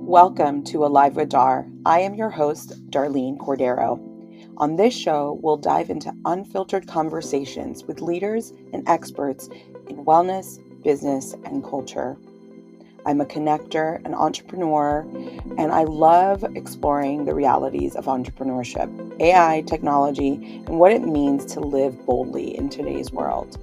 Welcome to Alive with Dar. I am your host, Darlene Cordero. On this show, we'll dive into unfiltered conversations with leaders and experts in wellness, business, and culture. I'm a connector, an entrepreneur, and I love exploring the realities of entrepreneurship, AI, technology, and what it means to live boldly in today's world.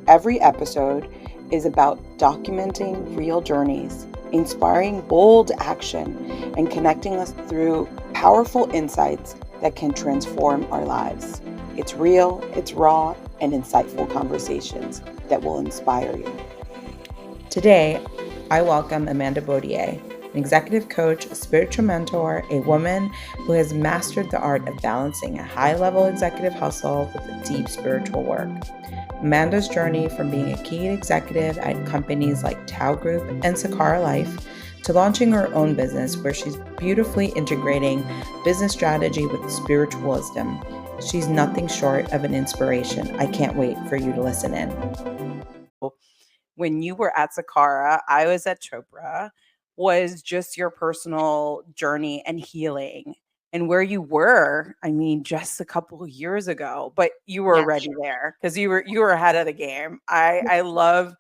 Every episode is about documenting real journeys, inspiring bold action, and connecting us through powerful insights that can transform our lives. It's real, it's raw, and insightful conversations that will inspire you. Today, I welcome Amanda Baudier, an executive coach, a spiritual mentor, a woman who has mastered the art of balancing a high-level executive hustle with a deep spiritual work. Amanda's journey from being a key executive at companies like Tao Group and Sakara Life to launching her own business where she's beautifully integrating business strategy with spiritual wisdom. She's nothing short of an inspiration. I can't wait for you to listen in. When you were at Sakara, I was at Chopra, was just your personal journey and healing and where you were, just a couple of years ago, but you were already there because you were ahead of the game. I love,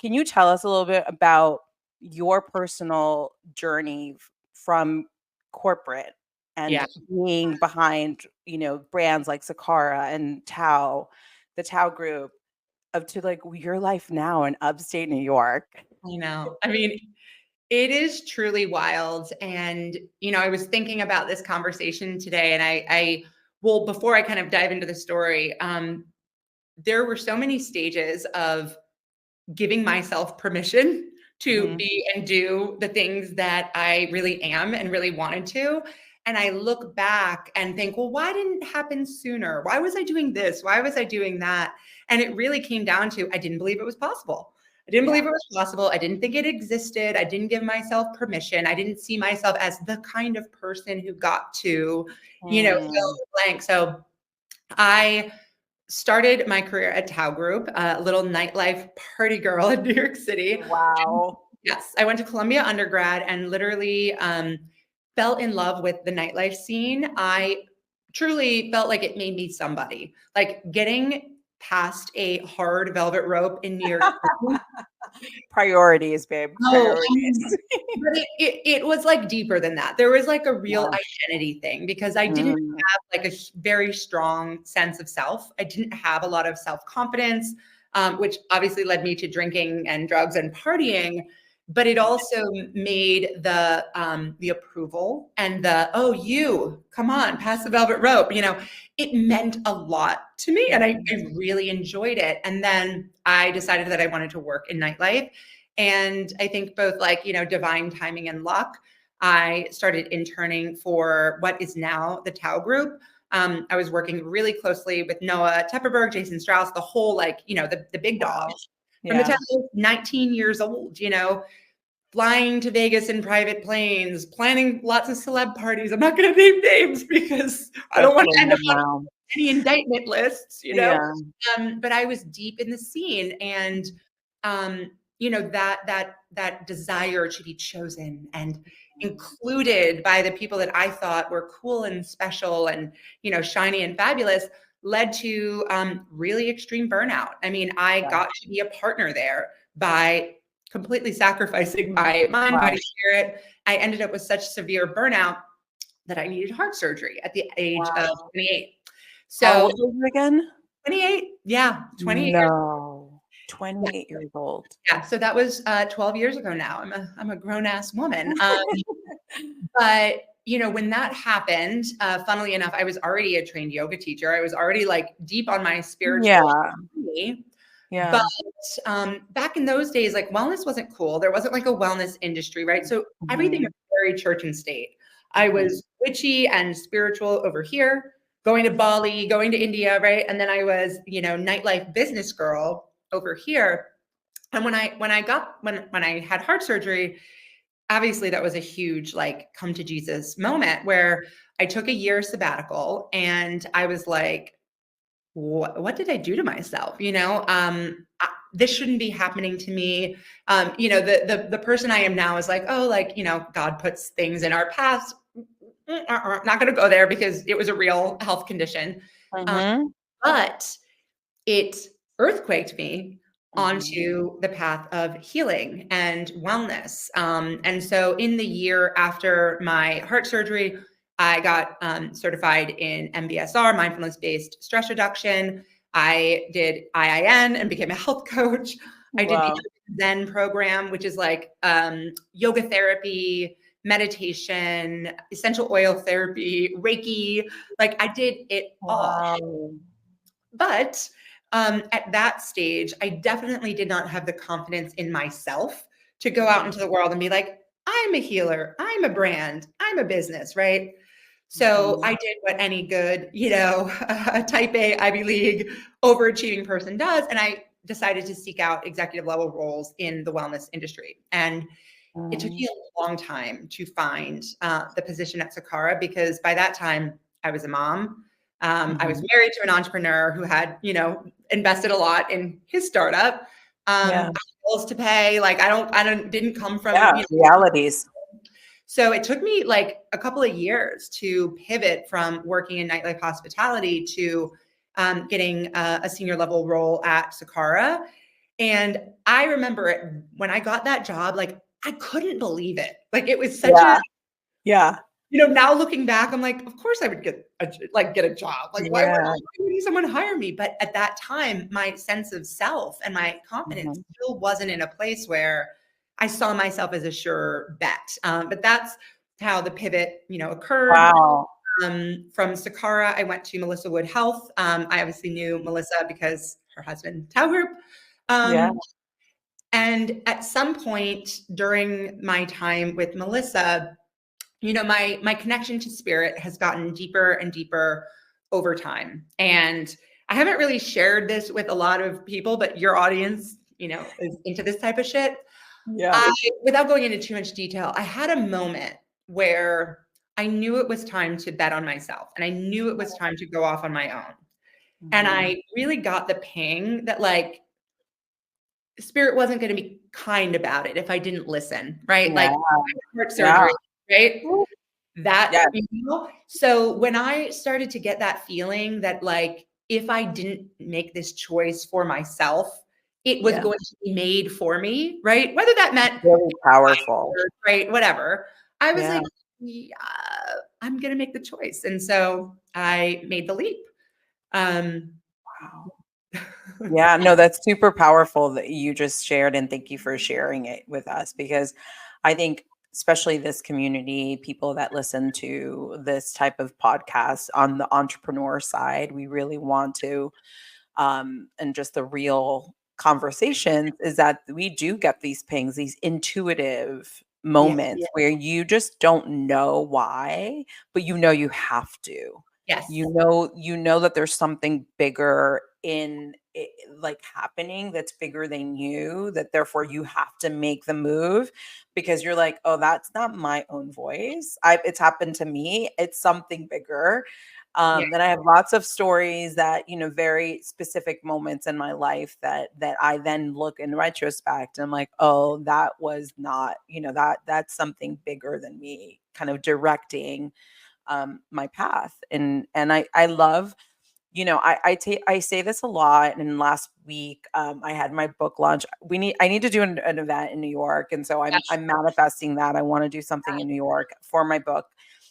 can you tell us a little bit about your personal journey from corporate and being behind, brands like Sakara and Tao, the Tao Group, up to like your life now in upstate New York? I know. It is truly wild. And, I was thinking about this conversation today and well, before I kind of dive into the story, there were so many stages of giving myself permission to be and do the things that I really am and really wanted to. And I look back and think, well, why didn't it happen sooner? Why was I doing this? Why was I doing that? And it really came down to, I didn't believe it was possible. I didn't believe it was possible. I didn't think it existed. I didn't give myself permission. I didn't see myself as the kind of person who got to, fill in the blank. So I started my career at Tao Group, a little nightlife party girl in New York City. Wow. Yes, I went to Columbia undergrad and literally fell in love with the nightlife scene. I truly felt like it made me somebody. Like getting past a hard velvet rope in New York City. Priorities, babe. Priorities. But it was like deeper than that. There was like a real identity thing because I didn't have like a very strong sense of self. I didn't have a lot of self-confidence, which obviously led me to drinking and drugs and partying. But it also made the approval and you come on, pass the velvet rope. It meant a lot to me and I really enjoyed it. And then I decided that I wanted to work in nightlife. And I think both divine timing and luck, I started interning for what is now the Tao Group. I was working really closely with Noah Tepperberg, Jason Strauss, the whole the big dogs. From the time I was 19 years old, flying to Vegas in private planes, planning lots of celeb parties. I'm not going to name names because I don't want to end up on any indictment lists, but I was deep in the scene and, that desire to be chosen and included by the people that I thought were cool and special and, shiny and fabulous led to really extreme burnout. I got to be a partner there by completely sacrificing my mind, body, spirit. I ended up with such severe burnout that I needed heart surgery at the age of 28. So how old was you again? 28. Yeah. 28 years old. 28 years old. Yeah. So that was 12 years ago now. I'm a grown ass woman. But when that happened, funnily enough, I was already a trained yoga teacher. I was already like deep on my spiritual journey. Yeah. But back in those days, like wellness wasn't cool. There wasn't like a wellness industry, right? So everything was very church and state. I was witchy and spiritual over here, going to Bali, going to India, right? And then I was, nightlife business girl over here. And when I had heart surgery, obviously that was a huge like come to Jesus moment where I took a year sabbatical and I was like, what did I do to myself? this shouldn't be happening to me. The person I am now is like, oh, like, God puts things in our paths. Not going to go there because it was a real health condition. But it earthquaked me onto the path of healing and wellness. And so in the year after my heart surgery, I got certified in MBSR, mindfulness-based stress reduction. I did IIN and became a health coach. I did the Zen program, which is like yoga therapy, meditation, essential oil therapy, Reiki. Like I did it all. But at that stage, I definitely did not have the confidence in myself to go out into the world and be like, I'm a healer, I'm a brand, I'm a business, right? So I did what any good, a type A Ivy League overachieving person does. And I decided to seek out executive level roles in the wellness industry. And it took me a long time to find the position at Sakara, because by that time I was a mom. I was married to an entrepreneur who had, invested a lot in his startup. I had bills to pay. Like didn't come from realities. So it took me like a couple of years to pivot from working in nightlife hospitality to getting a senior level role at Sakara. And I remember it when I got that job, like I couldn't believe it. Like it was such now looking back, I'm like, of course I would get a job. Like why would someone hire me? But at that time, my sense of self and my confidence still wasn't in a place where I saw myself as a sure bet. But that's how the pivot, occurred. Wow. From Sakara, I went to Melissa Wood Health. I obviously knew Melissa because her husband, Tao Group. And at some point during my time with Melissa, my connection to spirit has gotten deeper and deeper over time. And I haven't really shared this with a lot of people, but your audience, is into this type of shit. Without going into too much detail, I had a moment where I knew it was time to bet on myself, and I knew it was time to go off on my own. And I really got the ping that like spirit wasn't going to be kind about it if I didn't listen, right? Like heart surgery, right? So when I started to get that feeling that like, if I didn't make this choice for myself, it was going to be made for me, right? Whether that meant really powerful, right? Whatever. I was like, I'm going to make the choice. And so I made the leap. Yeah, no, that's super powerful that you just shared. And thank you for sharing it with us, because I think especially this community, people that listen to this type of podcast on the entrepreneur side, we really want to, and just the real conversations is that we do get these pings, these intuitive moments where you just don't know why, but you have to. Yes. You know that there's something bigger in it, like happening, that's bigger than you, that therefore you have to make the move, because you're like, oh, that's not my own voice. It's happened to me. It's something bigger. Then I have lots of stories that, very specific moments in my life that I then look in retrospect and I'm like, oh, that was not, that's something bigger than me kind of directing my path. And I love, I say this a lot. And last week, I had my book launch. I need to do an event in New York. And so I'm manifesting that. I want to do something in New York for my book.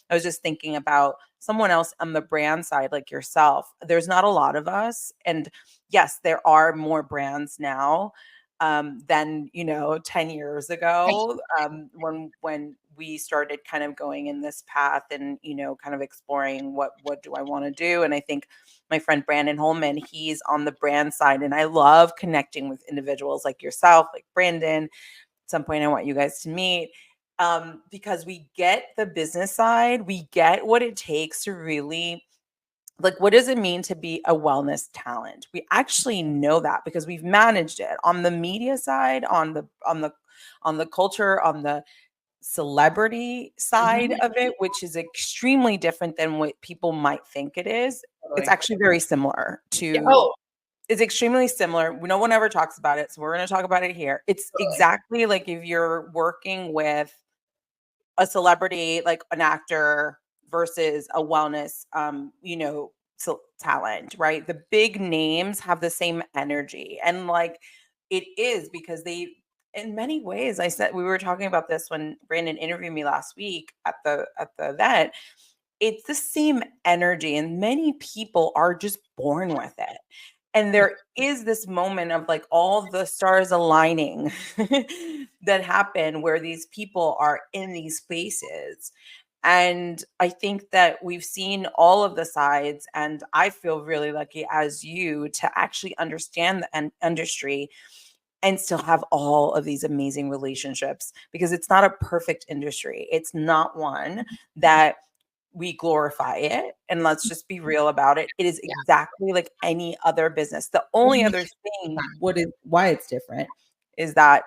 I was just thinking about someone else on the brand side, like yourself. There's not a lot of us. And yes, there are more brands now than 10 years ago, when we started kind of going in this path and kind of exploring what do I want to do. And I think my friend Brandon Holman, he's on the brand side, and I love connecting with individuals like yourself, like Brandon. At some point I want you guys to meet, because we get the business side, we get what it takes to really, like, what does it mean to be a wellness talent? We actually know that because we've managed it on the media side, on the culture, on the celebrity side of it, which is extremely different than what people might think it is. It's actually very similar to It's extremely similar. No one ever talks about it, so we're going to talk about it here. It's exactly like if you're working with a celebrity, like an actor versus a wellness, talent, right? The big names have the same energy. And like it is because they, in many ways, I said, we were talking about this when Brandon interviewed me last week at the event. It's the same energy, and many people are just born with it. And there is this moment of like all the stars aligning that happen where these people are in these spaces. And I think that we've seen all of the sides, and I feel really lucky as you to actually understand the industry and still have all of these amazing relationships, because it's not a perfect industry. It's not one that we glorify it, and let's just be real about it. It is Yeah. exactly like any other business. The only other thing why it's different is that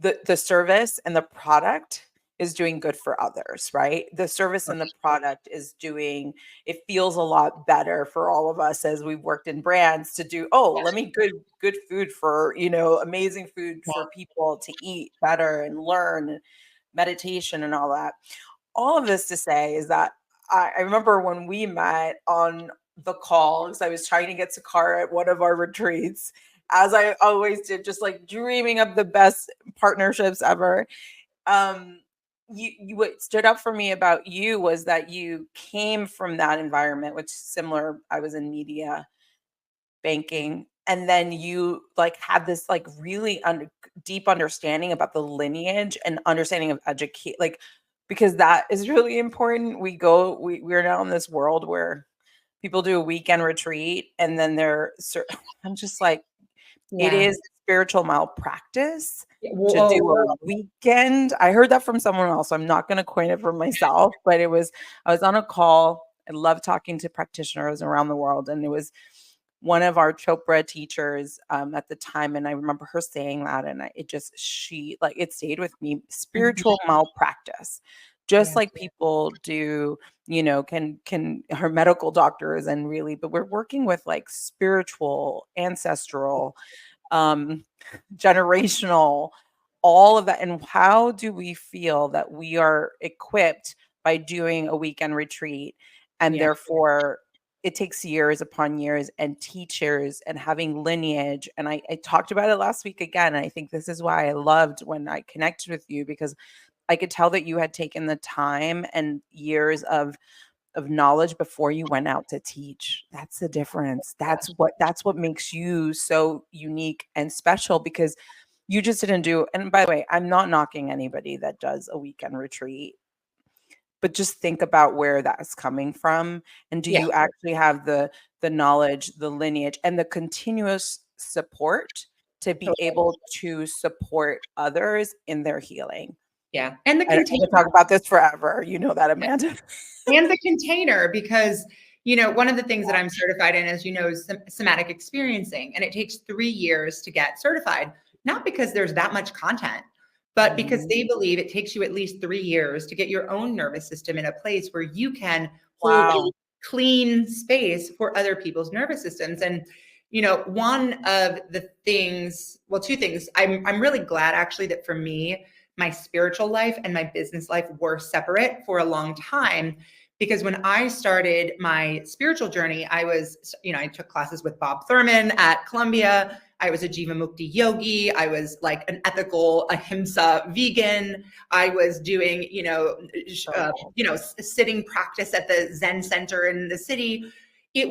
the service and the product is doing good for others, right? The service and the product is doing, it feels a lot better for all of us as we've worked in brands to do, let me good food for, amazing food for people to eat better and learn meditation and all that. All of this to say is that I remember when we met on the call, because I was trying to get to Car at one of our retreats, as I always did, just like dreaming of the best partnerships ever. You what stood up for me about you was that you came from that environment, which is similar. I was in media, banking, and then you like had this like really deep understanding about the lineage and understanding of educate, like, because that is really important. We're now in this world where people do a weekend retreat and then I'm just like, it is spiritual malpractice to do a weekend. I heard that from someone else. I'm not going to coin it for myself, but I was on a call. I love talking to practitioners around the world, and it was one of our Chopra teachers at the time, and I remember her saying that, and it stayed with me. Spiritual malpractice, just like people do, can her medical doctors, and really, but we're working with like spiritual, ancestral, generational, all of that. And how do we feel that we are equipped by doing a weekend retreat, and therefore it takes years upon years and teachers and having lineage. And I talked about it last week again. And I think this is why I loved when I connected with you, because I could tell that you had taken the time and years of knowledge before you went out to teach. That's the difference. That's what makes you so unique and special, because you just didn't do. And by the way, I'm not knocking anybody that does a weekend retreat, but just think about where that's coming from. And do you actually have the knowledge, the lineage, and the continuous support to be able to support others in their healing? Yeah. And the I container. could talk about this forever. You know that, Amanda. And the container, because, one of the things that I'm certified in, as you know, is somatic experiencing. And it takes 3 years to get certified, not because there's that much content, but because they believe it takes you at least 3 years to get your own nervous system in a place where you can hold a clean space for other people's nervous systems. And, one of the things, well, two things, I'm really glad actually that for me, my spiritual life and my business life were separate for a long time. Because when I started my spiritual journey, I took classes with Bob Thurman at Columbia. I was a Jiva Mukti yogi. I was like an ethical ahimsa vegan. I was doing, sitting practice at the Zen center in the city. There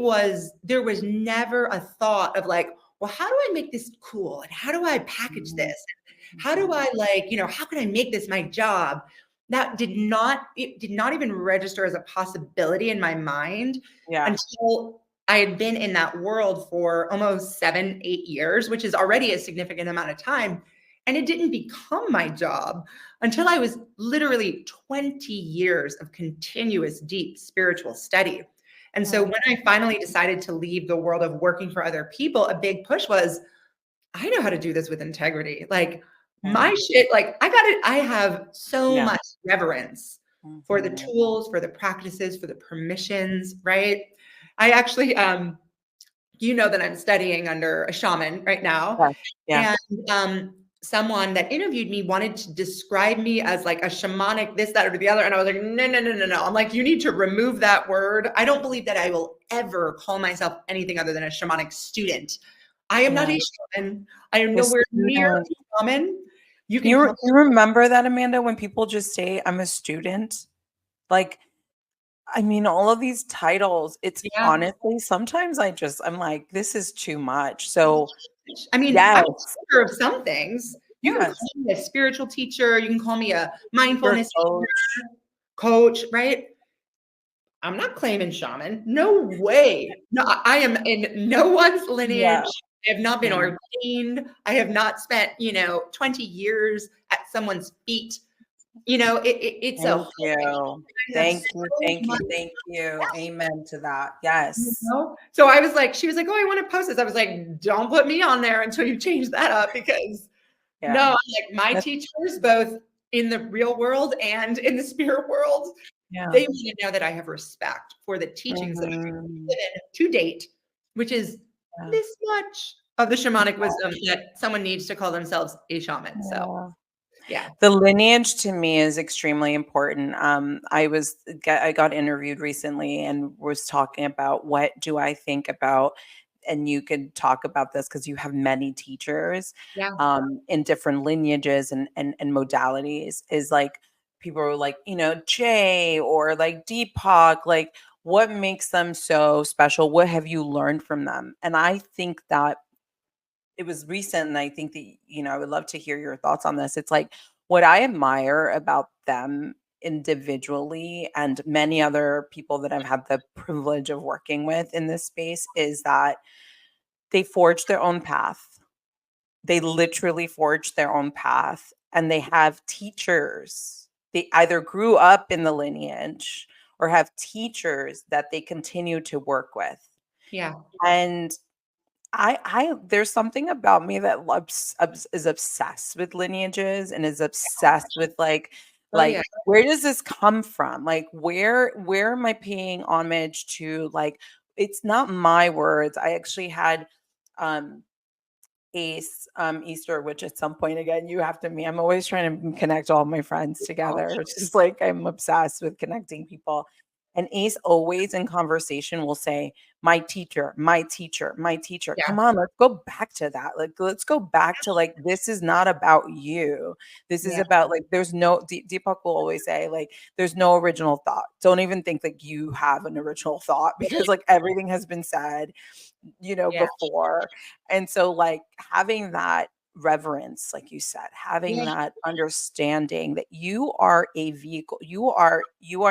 was never a thought of like, well, how do I make this cool? And how do I package this? How do I how can I make this my job? It did not even register as a possibility in my mind until I had been in that world for almost 7-8 years, which is already a significant amount of time. And it didn't become my job until I was literally 20 years of continuous deep spiritual study. And so when I finally decided to leave the world of working for other people, a big push was, I know how to do this with integrity. Like my shit, like I got it. I have so much reverence for the tools, for the practices, for the permissions, right? I actually, you know that I'm studying under a shaman right now. Yeah. And someone that interviewed me wanted to describe me as like a shamanic, this, that, or the other. And I was like, no, no, no, no, no. I'm like, you need to remove that word. I don't believe that I will ever call myself anything other than a shamanic student. I am not a shaman. I am nowhere near a shaman. You remember that, Amanda, when people just say, I'm a student? Like, I mean, all of these titles, it's honestly, sometimes I'm like, this is too much. So, I mean, yes. I'm a teacher of some things. You can call me a spiritual teacher. You can call me a mindfulness coach, right? I'm not claiming shaman. No way. No, I am in no one's lineage. I have not been ordained. I have not spent, 20 years at someone's feet. It's a whole Thank you. Amen to that. Yes. So I was like, she was like, oh, I want to post this. I was like, don't put me on there until you change that up, because no, I'm like, my teachers, both in the real world and in the spirit world, they want to know that I have respect for the teachings that I've given to date, which is this much of the shamanic wisdom that someone needs to call themselves a shaman. So the lineage to me is extremely important. I got interviewed recently and was talking about what do I think about, and you could talk about this because you have many teachers in different lineages and modalities, is like people are like, Jay or like Deepak, like what makes them so special? What have you learned from them? And I think that it was recent, and I think that, I would love to hear your thoughts on this. It's like what I admire about them individually and many other people that I've had the privilege of working with in this space is that they forged their own path. They literally forged their own path, and they have teachers. They either grew up in the lineage or have teachers that they continue to work with. Yeah. And I there's something about me that is obsessed with lineages and is obsessed with where does this come from? Like where am I paying homage to? Like, it's not my words. I actually had Ace Easter, which at some point, again, you have to me. I'm always trying to connect all my friends together. It's just like I'm obsessed with connecting people. And Ace always in conversation will say, my teacher, my teacher, my teacher. Come on, let's go back to that. Like, let's go back to like, this is not about you. This is about like, there's no, Deepak will always say, like, there's no original thought. Don't even think like you have an original thought, because like everything has been said, before. And so like having that reverence, like you said, having that understanding that you are a vehicle, you are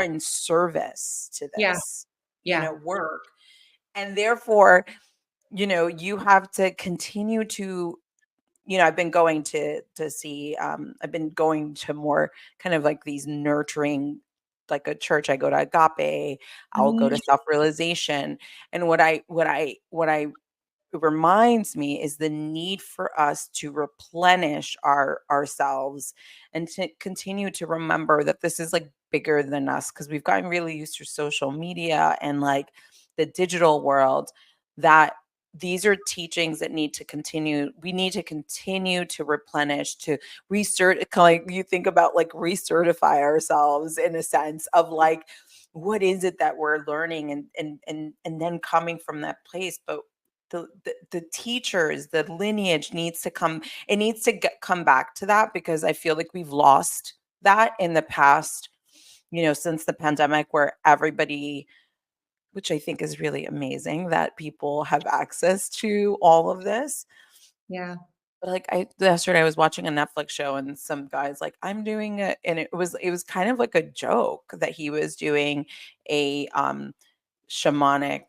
in service to this, work. And therefore, you have to continue to, I've been going to see, I've been going to more kind of like these nurturing, like a church. I go to Agape, I'll go to self-realization. And what I reminds me is the need for us to replenish ourselves and to continue to remember that this is like bigger than us, because we've gotten really used to social media and like the digital world, that these are teachings that need to continue. We need to continue to replenish, to like you think about like recertify ourselves in a sense of like, what is it that we're learning, and then coming from that place. But the teachers, the lineage needs to come, it needs to come back to that, because I feel like we've lost that in the past, since the pandemic, where everybody, which I think is really amazing that people have access to all of this. Yeah. But like yesterday I was watching a Netflix show, and some guy's like, I'm doing it, and it was kind of like a joke that he was doing a shamanic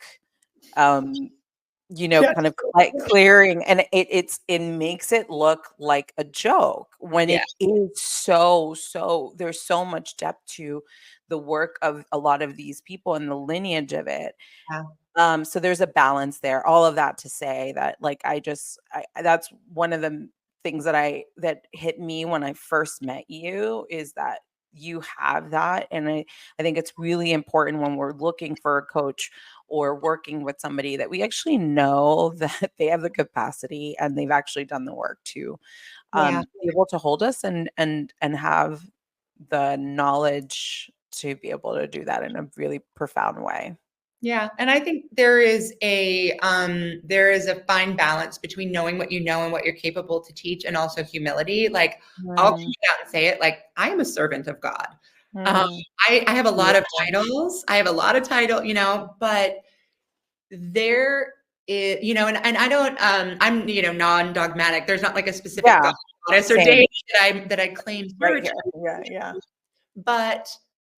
kind of like clearing, and it makes it look like a joke when it is so there's so much depth to the work of a lot of these people and the lineage of it. So there's a balance there. All of that to say that, like, that's one of the things that hit me when I first met you, is that you have that. And I think it's really important when we're looking for a coach or working with somebody that we actually know that they have the capacity and they've actually done the work to Yeah. be able to hold us and have the knowledge to be able to do that in a really profound way. Yeah, and I think there is a fine balance between knowing what you know and what you're capable to teach, and also humility. Like, I'll come Mm, out and say it, like, I am a servant of God. Um, mm, I have a lot of beautiful. titles. I have a lot of title, you know, but there is, you know, and I don't, I'm, you know, non-dogmatic. There's not like a specific Yeah, goddess or same. deity that I claim Right spiritually, here. Yeah, yeah. but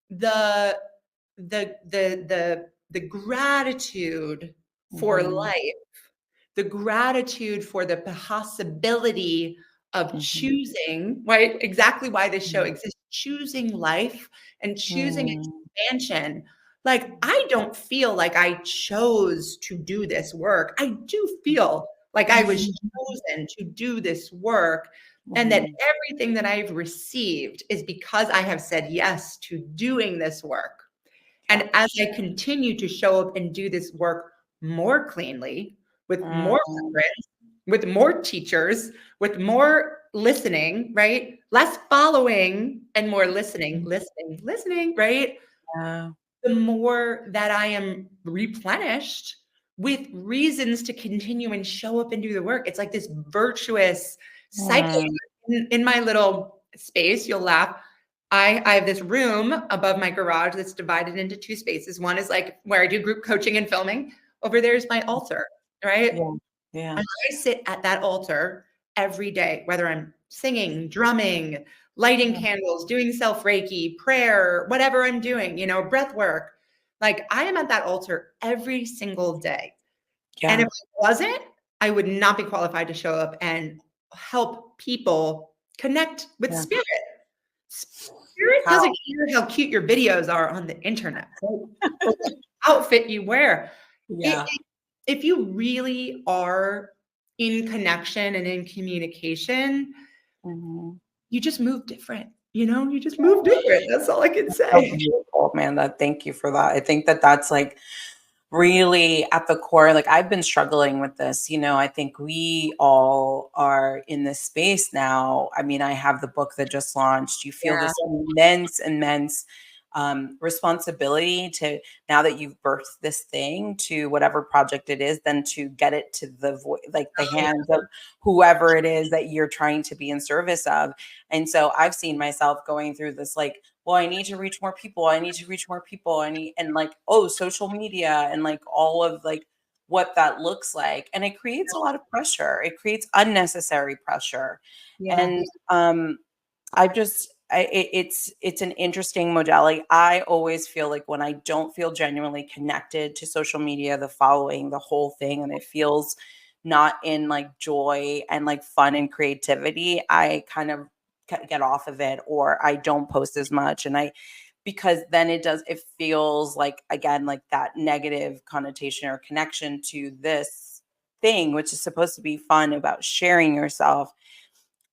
the the gratitude for Mhm, life, the gratitude for the possibility of mhm, choosing, right? Exactly why this show mm, exists, choosing life and choosing mm, expansion. Like, I don't feel like I chose to do this work. I do feel like I was chosen to do this work, and that mhm. everything that I've received is because I have said yes to doing this work. Yeah. And as I continue to show up and do this work more cleanly, with more Mm, friends, with more teachers, with more listening, right? Less following and more listening, mhm. listening, listening, right? Yeah, The more that I am replenished with reasons to continue and show up and do the work. It's like this virtuous cycle. mm, In my little space, you'll laugh. I have this room above my garage that's divided into two spaces. One is like where I do group coaching and filming. Over there is my altar, right? yeah, yeah, And I sit at that altar every day, whether I'm singing, drumming, lighting yeah, candles, doing self Reiki, prayer, whatever I'm doing, you know, breath work. Like, I am at that altar every single day. And yeah, if I wasn't, I would not be qualified to show up and help people connect with yeah. spirit. Spirit How? doesn't care how cute your videos are on the internet, right? Or what outfit you wear. It Yeah. if you really are in connection and in communication, Mhm. you just move different, you know? You just move different. That's all I can So say. beautiful, Amanda. Thank you for that. I think that that's like really at the core. Like I've been struggling with this. I think we all are in this space now. I mean, I have the book that just launched. You feel Yeah, this immense responsibility to, now that you've birthed this thing, to whatever project it is, then to get it to like the hands of whoever it is that you're trying to be in service of. And so I've seen myself going through this, like, well, I need to reach more people. I need to reach more people. And like, oh, social media and like all of like what that looks like. And it creates a lot of pressure. It creates unnecessary pressure. yeah, And I've just it's an interesting modality. I always feel like when I don't feel genuinely connected to social media, the following, the whole thing, and it feels not in like joy and like fun and creativity, I kind of get off of it, or I don't post as much. And because then it feels like, again, like that negative connotation or connection to this thing, which is supposed to be fun, about sharing yourself.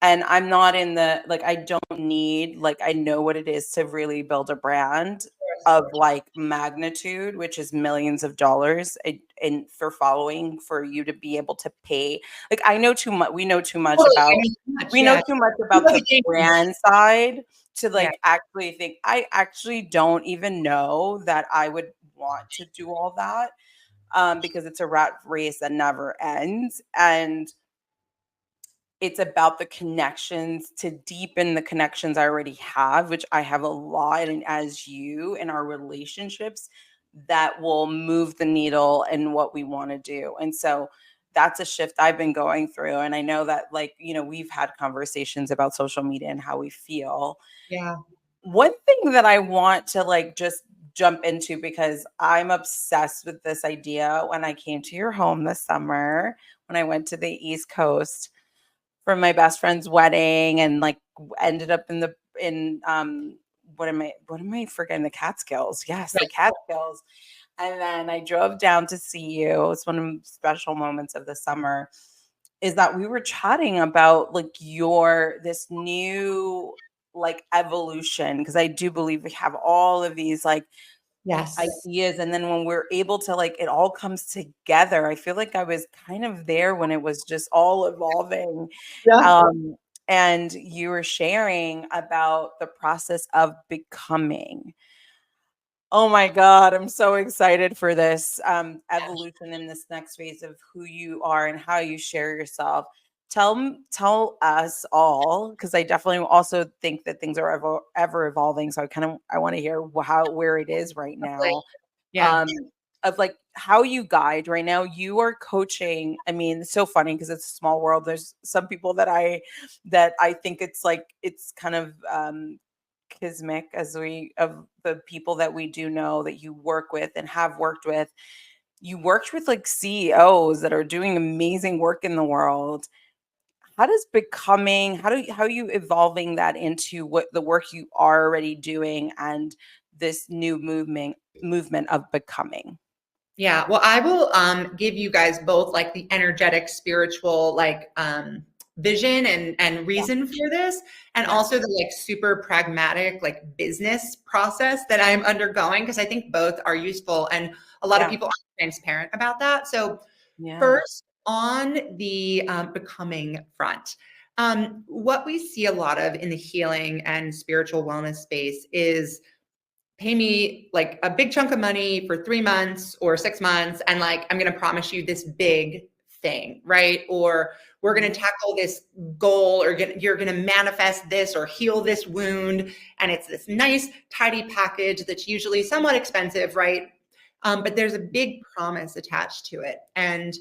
And I'm not in the, like, I don't need, like, I know what it is to really build a brand of like magnitude, which is millions of dollars, and for following, for you to be able to pay. Like, I know too much. We know too much totally. I about, know too much, we know yeah. too much You about know the the game. brand side to Yeah, like actually think, I actually don't even know that I would want to do all that, because it's a rat race that never ends. And it's about the connections, to deepen the connections I already have, which I have a lot, and as you, in our relationships, that will move the needle in what we want to do. And so that's a shift I've been going through. And I know that, like, we've had conversations about social media and how we feel. yeah, One thing that I want to like just jump into, because I'm obsessed with this idea, when I came to your home this summer, when I went to the East Coast for my best friend's wedding, and like ended up in what am I forgetting, the Catskills. Yes, the right. Catskills. And then I drove down to see you. It's one of the special moments of the summer, is that we were chatting about like your this new, like evolution, because I do believe we have all of these like Yes. ideas, and then when we're able to like it all comes together. I feel like I was kind of there when it was just all evolving. Yeah. um and you were sharing about the process of becoming. Oh my God, I'm so excited for this evolution in this next phase of who you are and how you share yourself. Tell us all, because I definitely also think that things are ever evolving. So I want to hear where it is right now. Yeah. Um, of like how you guide right now. You are coaching. I mean, it's so funny because it's a small world. There's some people that I think it's like it's kind of kismic as we of the people that we do know that you work with and have worked with. You worked with like CEOs that are doing amazing work in the world. How does becoming, how are you evolving that into what the work you are already doing and this new movement of becoming? Yeah. Well, I will give you guys both like the energetic, spiritual, like vision and Yeah. reason for this, and Yeah. also the like super pragmatic like business process that I'm undergoing, because I think both are useful and a lot of Yeah. people aren't transparent about that. So Yeah. first, on the becoming front, what we see a lot of in the healing and spiritual wellness space is pay me like a big chunk of money for 3 months or 6 months, and like I'm going to promise you this big thing, right? Or we're going to tackle this goal, or you're going to manifest this or heal this wound, and it's this nice tidy package that's usually somewhat expensive, right? But there's a big promise attached to it. And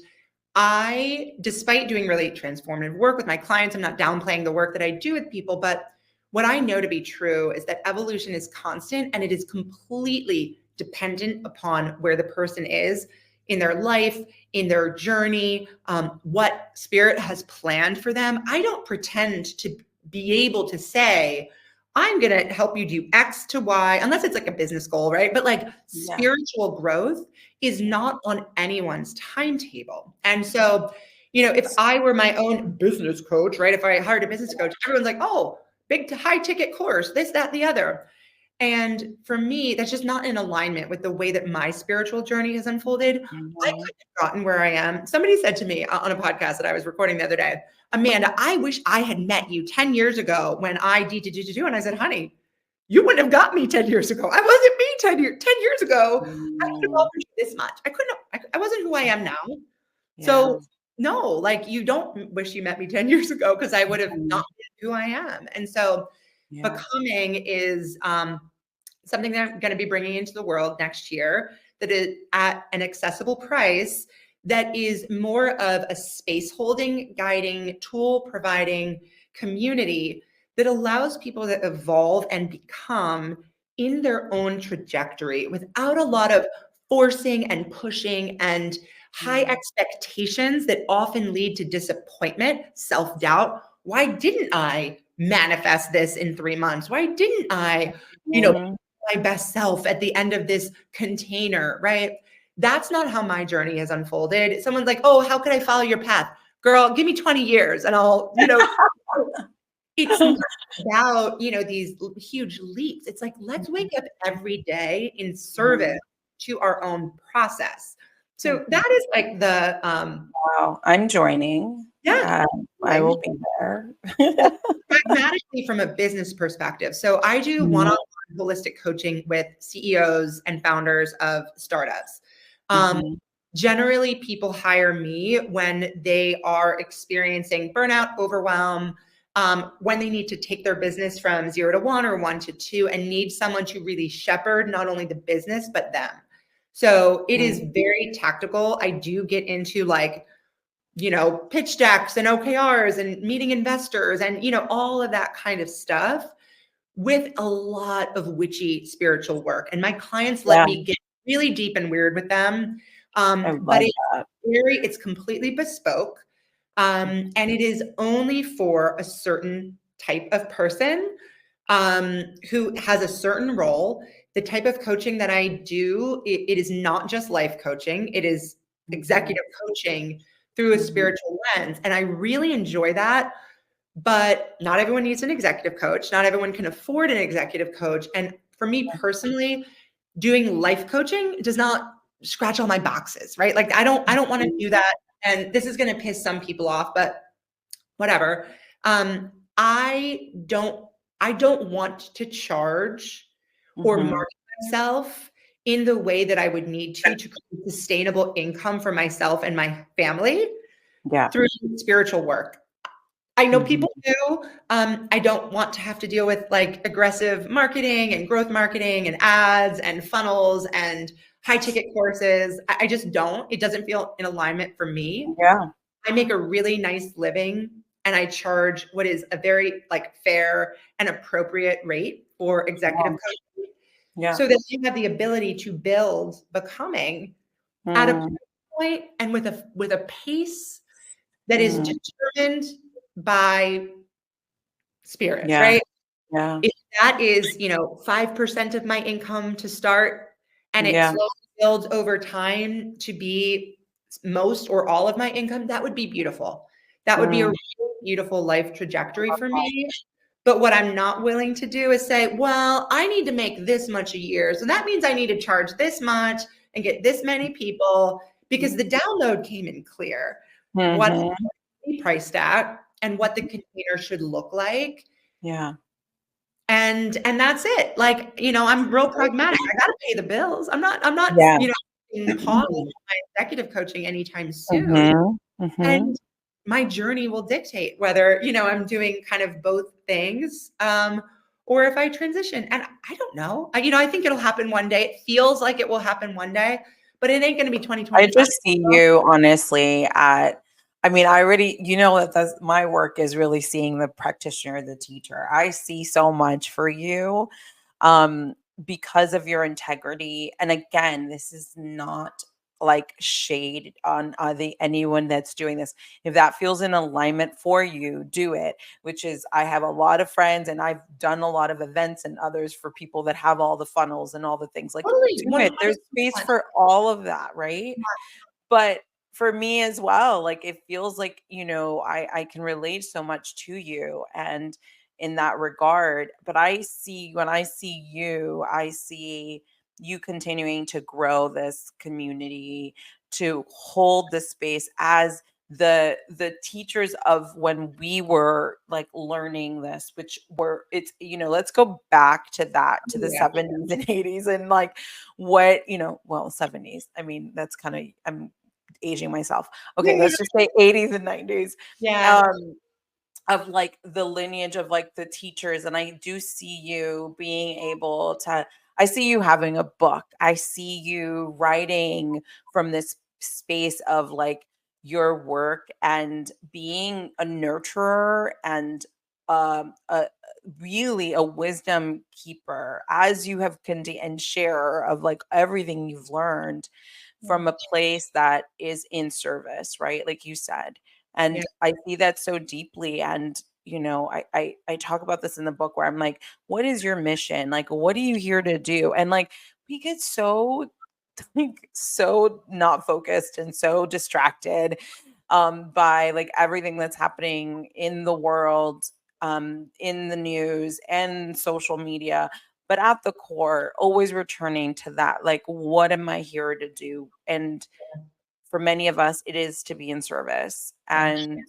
despite doing really transformative work with my clients, I'm not downplaying the work that I do with people, but what I know to be true is that evolution is constant, and it is completely dependent upon where the person is in their life, in their journey, what spirit has planned for them. I don't pretend to be able to say, I'm going to help you do X to Y, unless it's like a business goal, right? But like Yeah. spiritual growth is not on anyone's timetable. And so, if I were my own business coach, right? If I hired a business coach, everyone's like, oh, big to high ticket course, this, that, the other. And for me, that's just not in alignment with the way that my spiritual journey has unfolded. I Mhm. couldn't have gotten where I am. Somebody said to me on a podcast that I was recording the other day, Amanda, I wish I had met you 10 years ago when I do. And I said, honey, you wouldn't have got me 10 years ago. I wasn't me 10 years ago. I could have Mm. accomplished this much. I couldn't have, I wasn't who I am now. Yeah. So no, like you don't wish you met me 10 years ago, because I would have Mhm. not been who I am. And so Yeah. becoming is something that I'm going to be bringing into the world next year, that is at an accessible price, that is more of a space holding, guiding, tool providing community that allows people to evolve and become in their own trajectory without a lot of forcing and pushing and high Mm. expectations that often lead to disappointment, self doubt. Why didn't I manifest this in 3 months? Why didn't I, Mhm. my best self at the end of this container, right? That's not how my journey has unfolded. Someone's like, oh, how could I follow your path? Girl, give me 20 years and it's not about, these huge leaps. It's like, let's wake up every day in service Mhm. to our own process. So Mhm. that is like the, Wow, I'm joining. yeah, I will be there. pragmatically from a business perspective. So I do Mhm. one-on-one holistic coaching with CEOs and founders of startups. Um, Mhm. Generally, people hire me when they are experiencing burnout, overwhelm, when they need to take their business from 0 to 1 or 1 to 2, and need someone to really shepherd not only the business, but them. So it is Mhm. very tactical. I do get into like, pitch decks and OKRs and meeting investors and, all of that kind of stuff, with a lot of witchy spiritual work. And my clients let Yeah, me get really deep and weird with them. I But love that. it's completely bespoke. And it is only for a certain type of person who has a certain role. The type of coaching that I do, it is not just life coaching, it is Mhm. executive coaching through a Mhm. spiritual lens. And I really enjoy that, But not everyone needs an executive coach. Not everyone can afford an executive coach. And for me personally, doing life coaching does not scratch all my boxes, right? Like I don't want to do that. And this is going to piss some people off, but whatever. I don't want to charge or market myself in the way that I would need to create sustainable income for myself and my family through spiritual work. I know people do. I don't want to have to deal with like aggressive marketing and growth marketing and ads and funnels and high ticket courses. I just don't. It doesn't feel in alignment for me. Yeah. I make a really nice living and I charge what is a very like fair and appropriate rate for executive coaching. Yeah. So that you have the ability to build becoming at a point and with a pace that is determined by spirit, right? Yeah. If that is, 5% of my income to start and it Yeah. slowly builds over time to be most or all of my income, that would be beautiful. That would be a really beautiful life trajectory for me. But what I'm not willing to do is say, well, I need to make this much a year. So that means I need to charge this much and get this many people because the download came in clear. What be priced at and what the container should look like. Yeah. And that's it. Like, I'm real pragmatic. I got to pay the bills. I'm not, in pause on my executive coaching anytime soon. And my journey will dictate whether, I'm doing kind of both things, or if I transition. And I don't know. I think it'll happen one day. It feels like it will happen one day, but it ain't going to be 2025. I just see you honestly I already, that's my work is really seeing the practitioner, the teacher. I see so much for you because of your integrity. And again, this is not like shade on anyone that's doing this. If that feels in alignment for you, do it. Which is, I have a lot of friends and I've done a lot of events and others for people that have all the funnels and all the things like Totally, do it. There's space for all of that, right? But for me as well, like it feels like, I can relate so much to you and in that regard. But when I see you continuing to grow this community, to hold the space as the teachers of when we were like learning this, which were let's go back to that, to the 70s and 80s and like what 70s. I mean, that's kind of, I'm aging myself. Okay, let's just say 80s and 90s. Of like the lineage of like the teachers. And I do see you being able to, I see you having a book. I see you writing from this space of like your work and being a nurturer and a really a wisdom keeper as you have and sharer of like everything you've learned from a place that is in service, right? Like you said. And I see that so deeply. And, I talk about this in the book where I'm like, what is your mission? Like, what are you here to do? And like, we get so like so not focused and so distracted by like everything that's happening in the world, in the news and social media. But at the core, always returning to that, like, what am I here to do? And for many of us, it is to be in service and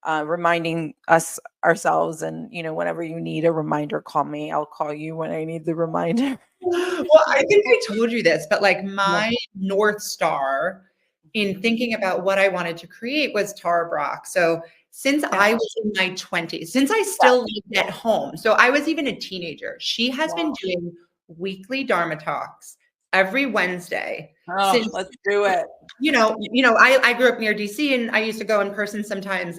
reminding us ourselves. And, whenever you need a reminder, call me. I'll call you when I need the reminder. Well, I think I told you this, but like my North Star in thinking about what I wanted to create was Tara Brach. So since I was in my 20s, since I still lived at home, so I was even a teenager, she has been doing weekly Dharma talks every Wednesday. Since, let's do it. I grew up near DC and I used to go in person sometimes.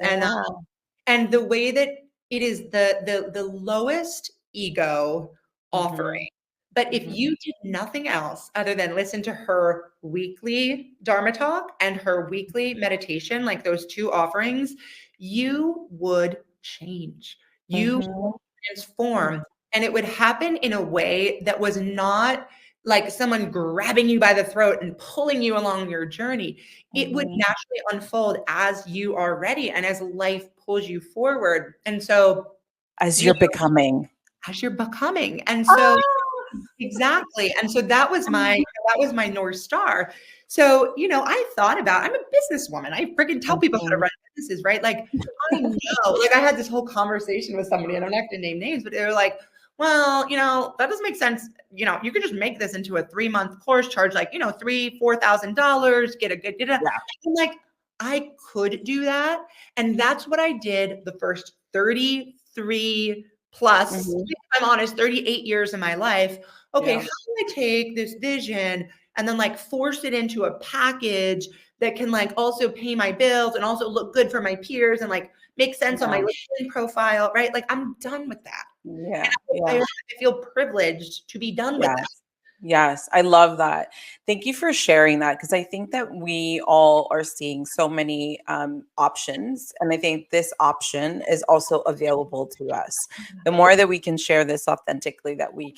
And the way that it is the lowest ego offering. But if you did nothing else other than listen to her weekly Dharma talk and her weekly meditation, like those two offerings, you would change. You would transform. And it would happen in a way that was not like someone grabbing you by the throat and pulling you along your journey. It would naturally unfold as you are ready and as life pulls you forward. And so, as you you're know, becoming. as you're becoming. And so Ah! exactly. And so that was my North Star. So, I thought about, I'm a businesswoman. I freaking tell people how to Mhm. run businesses, right? Like, I know, like I had this whole conversation with somebody, and I'm not going to name names, but they were like, well, that doesn't make sense. You could just make this into a 3-month course, charge like, $3,000-$4,000, get it. Yeah. I'm like, I could do that. And that's what I did the first 33 plus, Mhm. if I'm honest, 38 years of my life. Okay, Yeah. how do I take this vision and then like force it into a package that can like also pay my bills and also look good for my peers and like make sense on my Yeah. LinkedIn profile, right? Like I'm done with that. Yeah. And Yeah. I feel privileged to be done with that. Yes. Yes. I love that. Thank you for sharing that, because I think that we all are seeing so many options. And I think this option is also available to us. The more that we can share this authentically, that we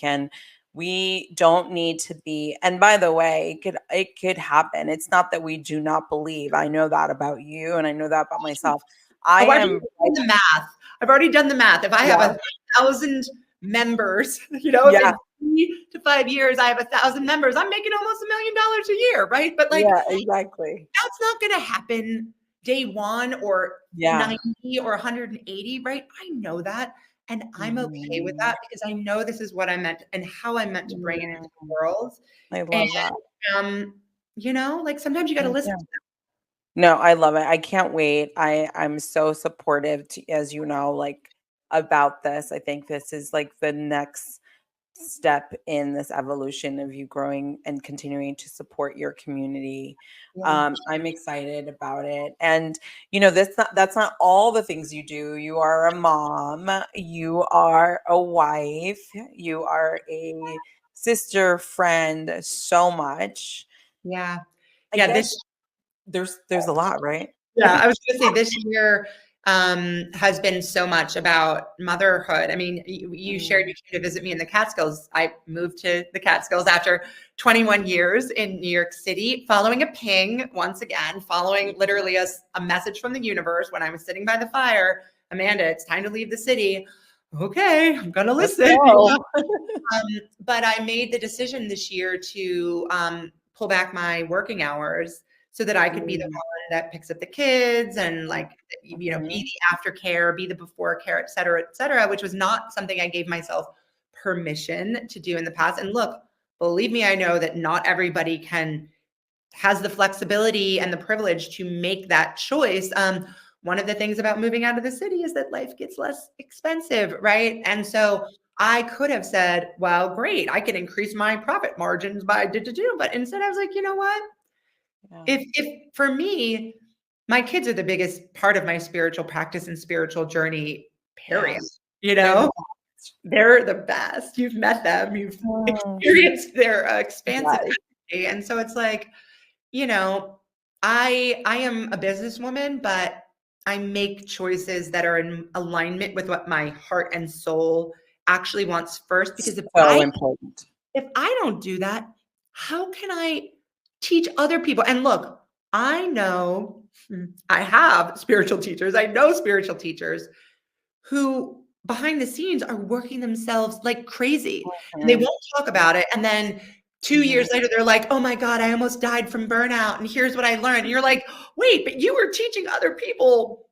don't need to be, and by the way, it could happen. It's not that we do not believe. I know that about you, and I know that about myself. I I've already am done the math. I've already done the math. If I have yeah. 1,000 members, if Yeah. in 3 to 5 years I have 1,000 members, I'm making almost $1 million a year, right? But like Yeah, exactly. that's not going to happen day one or Yeah. 90 or 180, right? I know that. And I'm okay with Mhm. that because I know this is what I meant and how I meant to bring it into the Mm, world. I And, love that. like sometimes you got to listen. Yeah. No, I love it. I can't wait. I'm so supportive to, as you know, like about this. I think this is like the next step in this evolution of you growing and continuing to support your community. Yeah. I'm excited about it. And that's not all the things you do. You are a mom, you are a wife, you are a sister, friend, so much. Yeah. I Yeah. guess there's a lot, right? Yeah, I was gonna say this year has been so much about motherhood. I mean, you shared Mm, you came to visit me in the Catskills. I moved to the Catskills after 21 years in New York City, following a ping once again, following literally a message from the universe when I was sitting by the fire. Amanda, it's time to leave the city. Okay, I'm gonna let's listen. go. But I made the decision this year to pull back my working hours so that I could be the Mm, one that picks up the kids and like, be mhm. the aftercare, be the before care, et cetera, which was not something I gave myself permission to do in the past. And look, believe me, I know that not everybody has the flexibility and the privilege to make that choice. One of the things about moving out of the city is that life gets less expensive, right? And so I could have said, well, great, I can increase my profit margins by do, but instead I was like, you know what? Yeah. If for me, my kids are the biggest part of my spiritual practice and spiritual journey, period. Yes. You They're the know, best. they're the best. You've met them, you've Mm, experienced their expansive yes. energy. And so it's like, you know, I am a businesswoman, but I make choices that are in alignment with what my heart and soul actually wants first. Because So important. if I don't do that, how can I teach other people? And look, I know I have spiritual teachers. I know spiritual teachers who behind the scenes are working themselves like crazy and they Mhm, won't talk about it. And then 2 years mhm. later, they're like, oh my God, I almost died from burnout. And here's what I learned. And you're like, wait, but you were teaching other people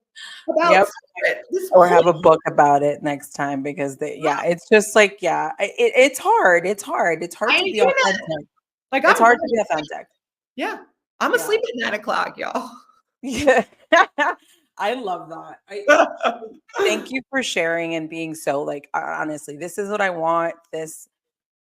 about Yep. spirit this Or whole have a book about it next time, because it's just like, it's hard. It's hard. It's I hard to ain't be doing that. authentic. Like It's I'm hard to great. be authentic. Yeah. I'm Yeah. asleep at 9 o'clock, y'all. Yeah. I love that. Thank you for sharing and being so, like, honestly, this is what I want this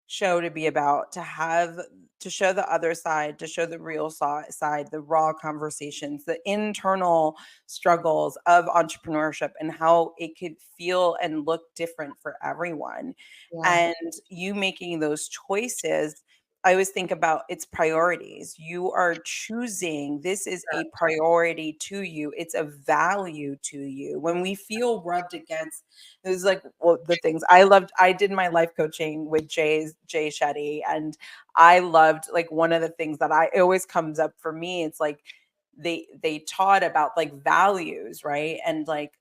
show to be about, to show the other side, to show the real side, the raw conversations, the internal struggles of entrepreneurship, and how it could feel and look different for everyone. Yeah. And you making those choices, I always think about, it's priorities. You are choosing, this is a priority to you. It's a value to you. When we feel rubbed against, it was like, well, the things I loved. I did my life coaching with Jay Shetty, and I loved, like, one of the things that it always comes up for me. It's like they taught about, like, values, right? And like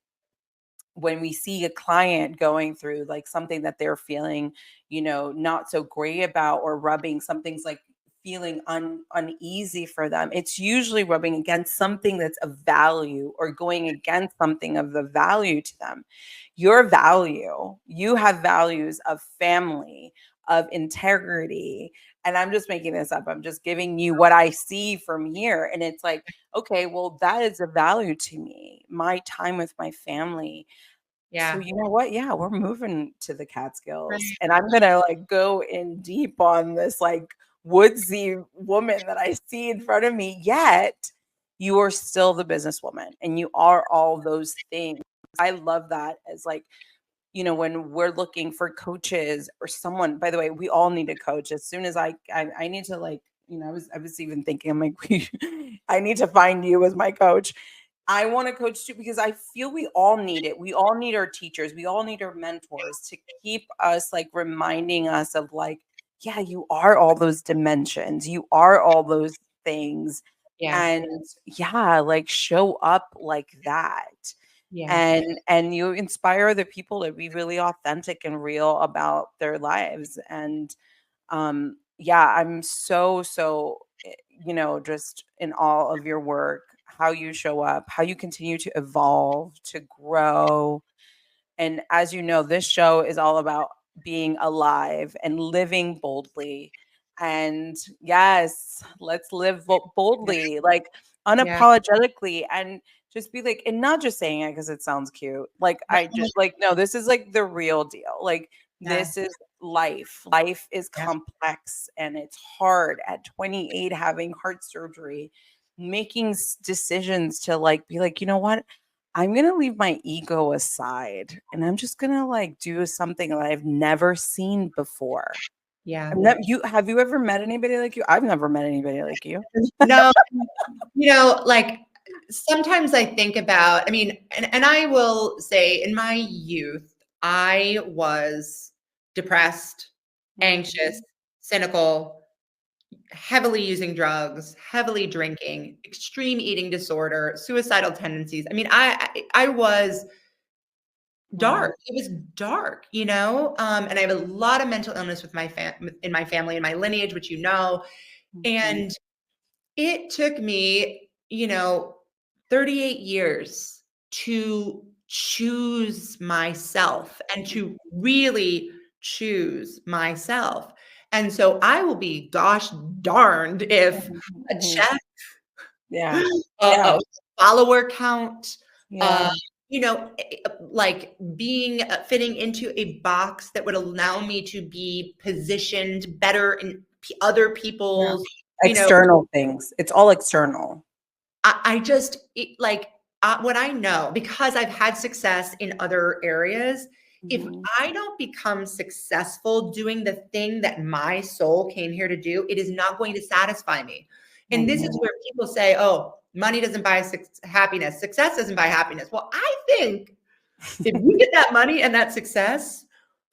when we see a client going through like something that they're feeling, not so great about, or rubbing something's like feeling uneasy for them, it's usually rubbing against something that's of value or going against something of the value to them. Your value, you have values of family, of integrity. And I'm just making this up. I'm just giving you what I see from here. And it's like, okay, well, that is a value to me, my time with my family. So Yeah. you know what? Yeah, we're moving to the Right. Catskills, and I'm gonna like go in deep on this like woodsy woman that I see in front of me. Yet you are still the businesswoman, and you are all those things. I love that as like, when we're looking for coaches or someone. By the way, we all need a coach. As soon as I need to like, I was even thinking, I'm like, I need to find you as my coach. I want a coach too, because I feel we all need it. We all need our teachers. We all need our mentors to keep us like reminding us of like, yeah, you are all those dimensions. You are all those things. Yeah. And yeah, like show up like that. Yeah. And you inspire the people to be really authentic and real about their lives. And yeah, I'm so just in all of your work, how you show up, how you continue to evolve, to grow. And as you know, this show is all about being alive and living boldly. And yes, let's live boldly, like Yeah. unapologetically, and just be like, and not just saying it because it sounds cute. Like, I just like, no, this is like the real deal. Like, Yeah. this is life. Life is Yeah. complex and it's hard at 28, having heart surgery, making decisions to like be like, you know what? I'm going to leave my ego aside and I'm just going to like do something that I've never seen before. Yeah. You have you ever met anybody like you? I've never met anybody like you. No, like sometimes I think about, I mean, and I will say in my youth, I was depressed, anxious, Mhm. cynical, heavily using drugs, heavily drinking, extreme eating disorder, suicidal tendencies. I mean, I was Wow. dark. It was dark, and I have a lot of mental illness with in my family and my lineage, which Mhm. and it took me, 38 years to choose myself and to really choose myself. And so I will be gosh darned if Mhm. a Mhm. check, Yeah. Yeah. a follower count, uh, Yeah. like being fitting into a box that would allow me to be positioned better in other Yeah. people's, you know, External things. It's all external. I just what I know, because I've had success in other areas. If Mhm. I don't become successful doing the thing that my soul came here to do, it is not going to satisfy me. And this is Mhm. where people say, oh, money doesn't buy happiness, success doesn't buy happiness. Well, I think if you get that money and that success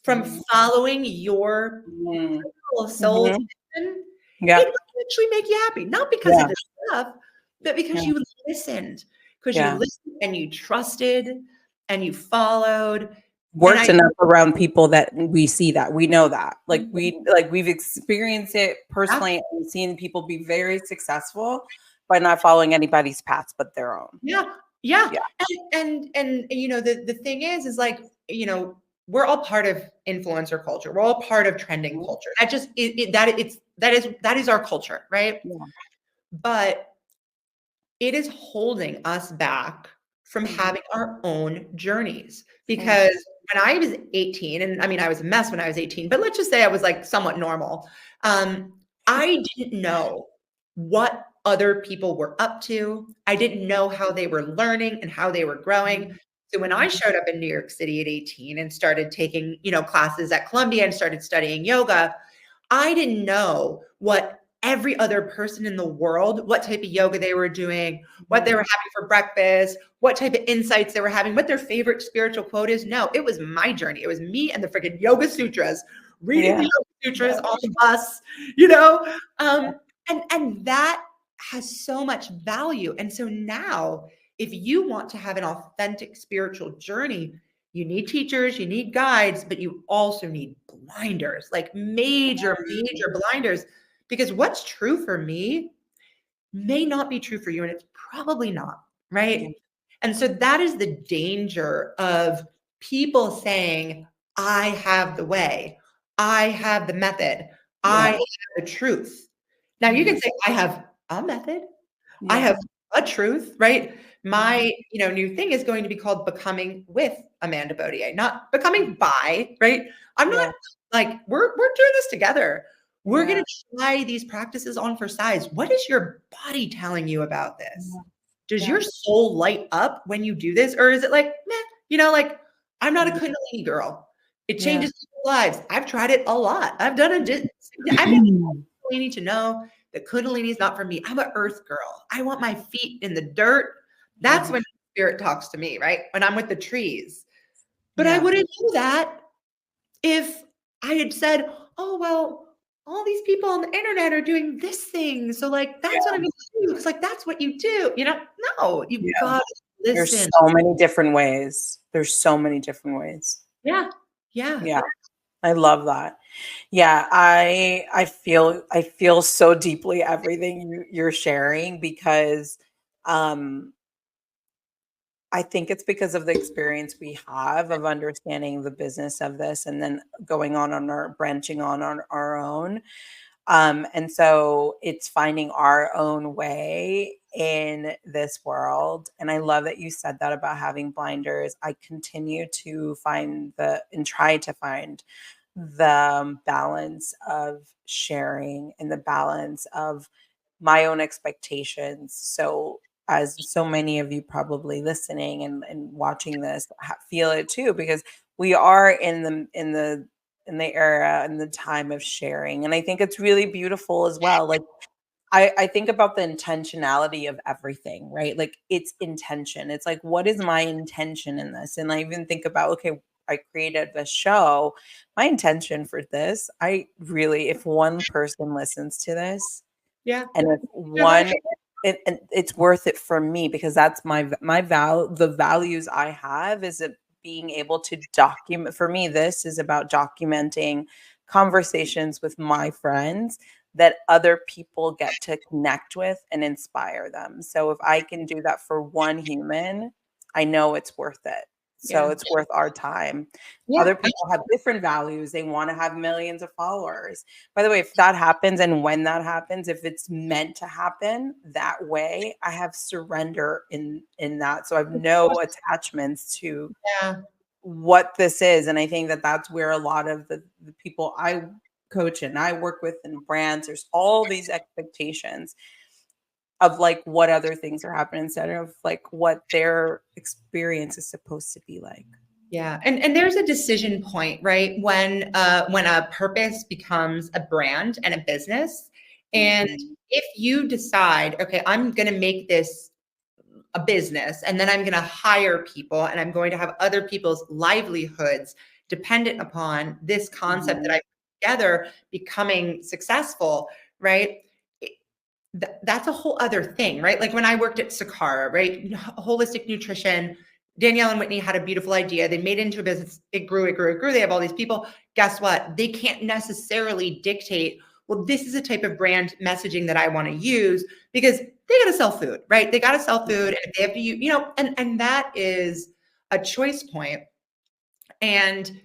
from Mhm. following your Mhm. soul's Mhm. mission, it Yep. will actually make you happy. Not because Yeah. of the stuff, but because Yeah. you listened, because you Yeah. listened and you trusted and you followed. And Worked enough around people that we see that. We know that. We've experienced it yeah, personally and seen people be very successful by not following anybody's paths but their own. yeah, yeah. Yeah. And the thing is like, we're all part of influencer culture. We're all part of trending Mhm. culture. That is our culture, right? Yeah. But it is holding us back from Mhm. having our own journeys. Mm. Because when I was 18, and I mean, I was a mess when I was 18, but let's just say I was like somewhat normal. I didn't know what other people were up to. I didn't know how they were learning and how they were growing. Mhm. So when I Mhm. showed up in New York City at 18 and started taking, classes at Columbia and started studying yoga, I didn't know what every other person in the world, what type of yoga they were doing, what they were Mhm. having for breakfast, what type of insights they were having, what their favorite spiritual quote is. No, it was my journey. It was me and the freaking Yoga Sutras, reading the Yeah. Yoga Sutras Yeah. on the bus, you know? And that has so much value. And so now, if you want to have an authentic spiritual journey, You need teachers, you need guides, but you also need blinders, like major, major blinders, because what's true for me may not be true for you, and it's probably not, right? And so that is the danger of people saying, I have the way, I have the method, I have the truth. Now you can say, I have a method, I have a truth, right? My, new thing is going to be called Becoming with Amanda Baudier, not Becoming by, right? I'm not like, we're doing this together. We're going to try these practices on for size. What is your body telling you about this? Does your soul light up when you do this? Or is it like, meh, like, I'm not a Kundalini girl. It changes people's lives. I've tried it a lot. I've done it. I've done Kundalini to know that Kundalini is not for me. I'm an earth girl. I want my feet in the dirt. That's when spirit talks to me, right? When I'm with the trees. But I wouldn't do that if I had said, oh, well, all these people on the internet are doing this thing. So like, that's what I'm going to do. Because like, that's what you do. No, you've got to listen. There's so many different ways. There's so many different ways. Yeah. I love that. Yeah, I feel so deeply everything you're sharing because I think it's because of the experience we have of understanding the business of this and then going on our branching on our own. And so it's finding our own way in this world. And I love that you said that about having blinders. I continue to find and try to find the balance of sharing and the balance of my own expectations. So, as so many of you probably listening and watching this feel it too, because we are in the era and the time of sharing, and I think it's really beautiful as well. Like I think about the intentionality of everything, right? Like it's intention. It's like, what is my intention in this? And I even think about, okay, I created this show. My intention for this, if one person listens to this, and if it's worth it for me because that's the values I have is it being able to document. For me, this is about documenting conversations with my friends that other people get to connect with and inspire them. So if I can do that for one human, I know it's worth it. So it's worth our time. Other people have different values. They want to have millions of followers. By the way, if that happens and when that happens, if it's meant to happen that way, I have surrender in that. So I have no attachments to what this is. And I think that that's where a lot of the people I coach and I work with in brands, there's all these expectations of like what other things are happening instead of like what their experience is supposed to be like. Yeah. And there's a decision point, right? When a purpose becomes a brand and a business. And if you decide, okay, I'm going to make this a business and then I'm going to hire people and I'm going to have other people's livelihoods dependent upon this concept that I put together becoming successful, right? That's a whole other thing, right? Like when I worked at Sakara, right? Holistic nutrition, Danielle and Whitney had a beautiful idea. They made it into a business. It grew, it grew, it grew. They have all these people. Guess what? They can't necessarily dictate, well, this is a type of brand messaging that I want to use because they got to sell food, right? They got to sell food and they have to use, and that is a choice point. And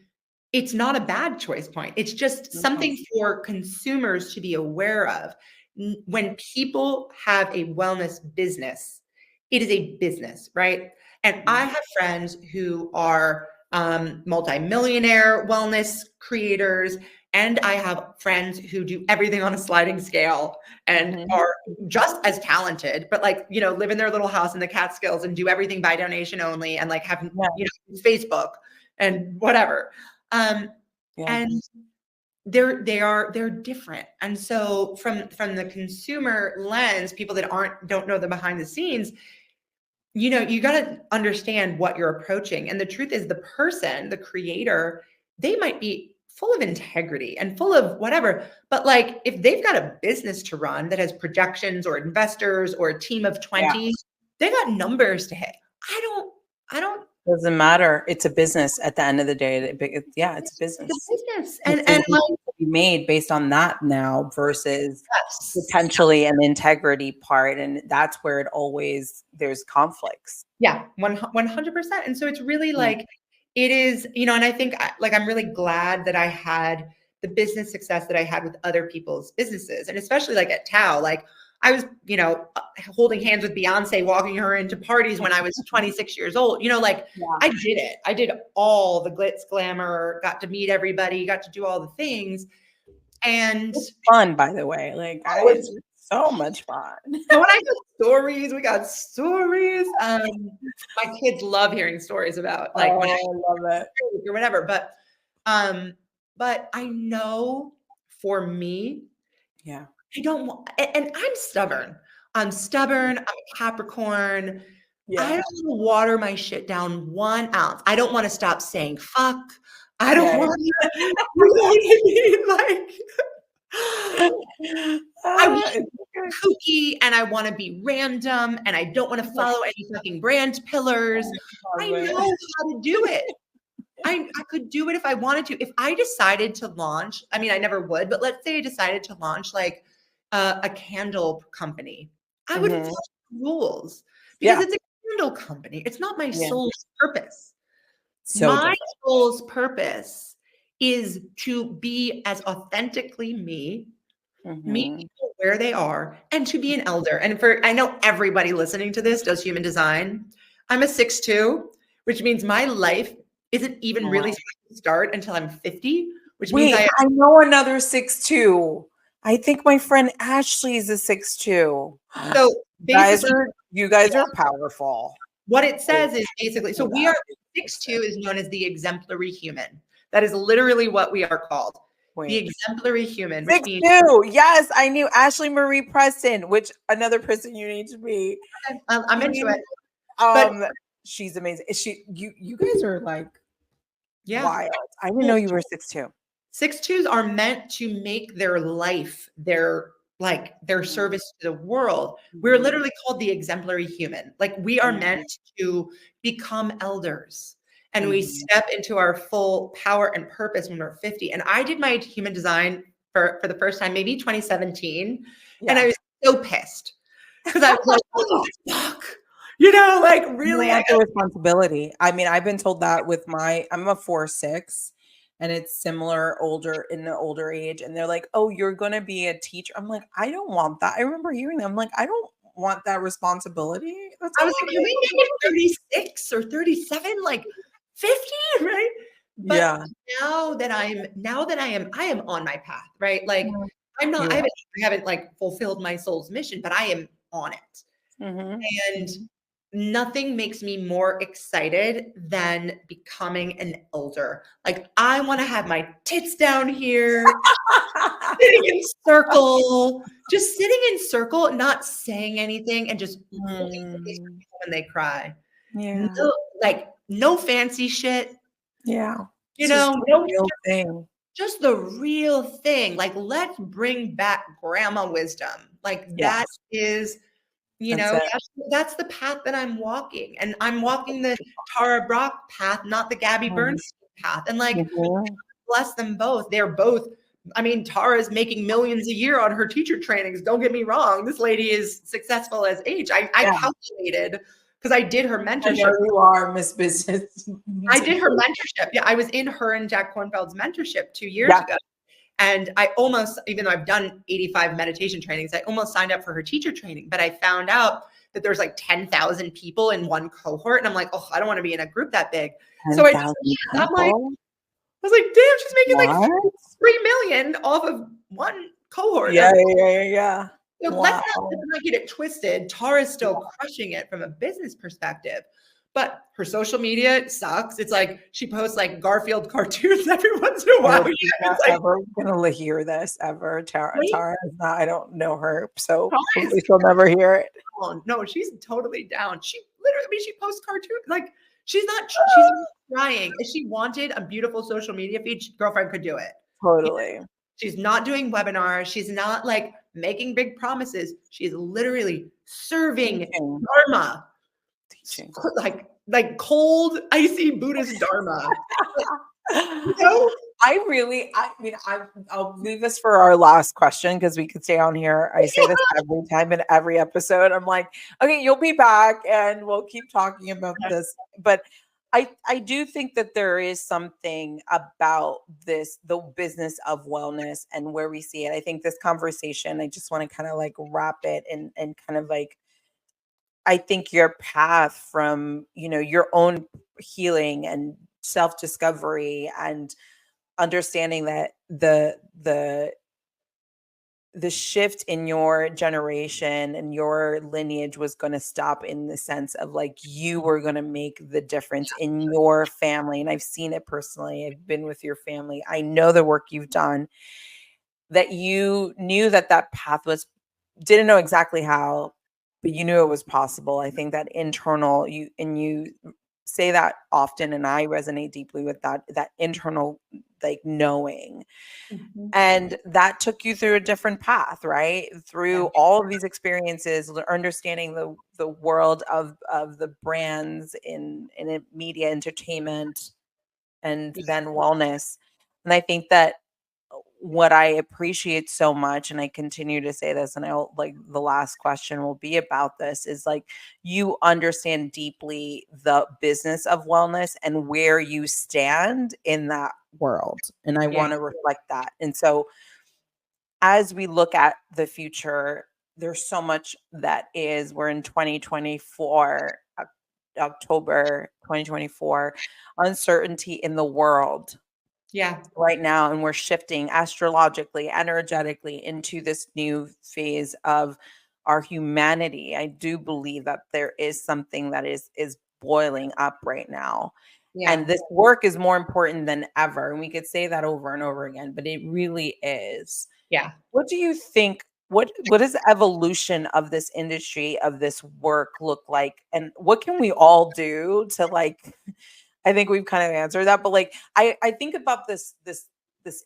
it's not a bad choice point. It's just something for consumers to be aware of. When people have a wellness business, it is a business, right? And I have friends who are multimillionaire wellness creators, and I have friends who do everything on a sliding scale and are just as talented, but like, live in their little house in the Catskills and do everything by donation only and like have, Facebook and whatever. And they're different. And so from the consumer lens, people that don't know the behind the scenes, you got to understand what you're approaching. And the truth is the person, the creator, they might be full of integrity and full of whatever. But like, if they've got a business to run that has projections or investors or a team of 20, they got numbers to hit. I don't Doesn't matter. It's a business at the end of the day. Yeah, it's a It's a business. business. And Decisions like, to be made based on that now versus yes. potentially an integrity part. And that's where there's conflicts. Yeah, 100%. And so it's really Yeah. like, it is, and I think like, I'm really glad that I had the business success that I had with other people's businesses. And especially like at Tao, like I was, holding hands with Beyonce, walking her into parties when I was 26 years old, like Yeah. I did it. I did all the glitz glamour, got to meet everybody, got to do all the things. And It's fun, by the way. Like it's so much fun. when I got stories, we got stories. My kids love hearing stories about like when I love it. or whatever. But I know for me, Yeah. I don't want, and I'm stubborn. I'm stubborn. I'm a Capricorn. I don't want to water my shit down 1 ounce. I don't want to stop saying fuck. I don't want to, you know what I mean? Like, I want to be kooky and I want to be random and I don't want to follow any fucking brand pillars. I know how to do it. I could do it if I wanted to. If I decided to launch, I mean, I never would, but let's say I decided to launch like a candle company, I would follow the rules because it's a candle company. It's not my soul's purpose. My soul's purpose is to be as authentically me, meet people where they are, and to be an elder. And I know everybody listening to this does human design. I'm a 6'2", which means my life isn't even really supposed to start until I'm 50, which means I know another 6'2". I think my friend Ashley is a 6'2". So you guys are powerful. What it says is basically, so we are 6'2" is known as the exemplary human. That is literally what we are called. The exemplary human. 6'2". Yes, I knew Ashley Marie Preston, which another person you need to be. I'm into it. But she's amazing. You guys are like wild. I didn't know you were 6'2". 6'2" are meant to make their life their service to the world. We're literally called the exemplary human. Like we are meant to become elders and we step into our full power and purpose when we're 50. And I did my human design for the first time, maybe 2017. And I was so pissed because I was like, oh, fuck. Like really I have responsibility. I mean, I've been told that with I'm a 4/6 and it's similar in the older age. And they're like, oh, you're going to be a teacher. I'm like, I don't want that. I remember hearing that. I'm like, I don't want that responsibility. I was like, are we making 36 or 37, like 50, right? But now that I am on my path, right? Like I haven't like fulfilled my soul's mission, but I am on it. And nothing makes me more excited than becoming an elder. Like I want to have my tits down here, sitting in circle, not saying anything and just looking at these people when they cry. No fancy shit. No real thing. Just the real thing. Like let's bring back grandma wisdom. Like that is that's the path that I'm walking. And I'm walking the Tara Brach path, not the Gabby Bernstein path. And like, bless them both. They're both, I mean, Tara's making millions a year on her teacher trainings. Don't get me wrong. This lady is successful as H. I calculated because I did her mentorship. I know you are Miss Business. I did her mentorship. Yeah, I was in her and Jack Kornfeld's mentorship 2 years ago. And I almost, even though I've done 85 meditation trainings, I almost signed up for her teacher training, but I found out that there's like 10,000 people in one cohort. And I'm like, oh, I don't want to be in a group that big. So I was like, damn, she's making like 3 million off of one cohort. Yeah. So let's not get it twisted. Tara's still crushing it from a business perspective. But her social media sucks. It's like she posts like Garfield cartoons every once in a while. She's not ever gonna hear this ever. Tara is not. I don't know her, so hopefully she'll never hear it. Oh, no, she's totally down. She literally, she posts cartoons. Like she's not trying. If she wanted a beautiful social media feed, girlfriend could do it. Totally. She's not doing webinars. She's not like making big promises. She's literally serving dharma. Teaching. Like like cold, icy Buddhist Dharma. You know? I mean, I'll leave this for our last question because we could stay on here. I say this every time in every episode. I'm like, okay, you'll be back and we'll keep talking about this. But I do think that there is something about this, the business of wellness and where we see it. I think this conversation, I just want to kind of like wrap it and kind of like, I think your path from, your own healing and self-discovery and understanding that the shift in your generation and your lineage was going to stop in the sense of like you were going to make the difference in your family. And I've seen it personally. I've been with your family. I know the work you've done, that you knew that that path was, didn't know exactly how, but you knew it was possible. I think that internal, you say that often, and I resonate deeply with that internal like knowing. Mhm. And that took you through a different path, right? Through all of these experiences, understanding the world of the brands in media, entertainment, and then wellness. And I think that what I appreciate so much, and I continue to say this, and I'll like the last question will be about this, is like you understand deeply the business of wellness and where you stand in that world. And I Yeah. want to reflect that. And so as we look at the future, there's so much that is, we're in 2024, October 2024, uncertainty in the world Yeah. right now, and we're shifting astrologically, energetically into this new phase of our humanity. I do believe that there is something that is boiling up right now. And Yeah. this work is more important than ever. And we could say that over and over again, but it really is. Yeah. What do you think? What does the evolution of this industry, of this work look like? And what can we all do to like, I think we've kind of answered that, but like I think about this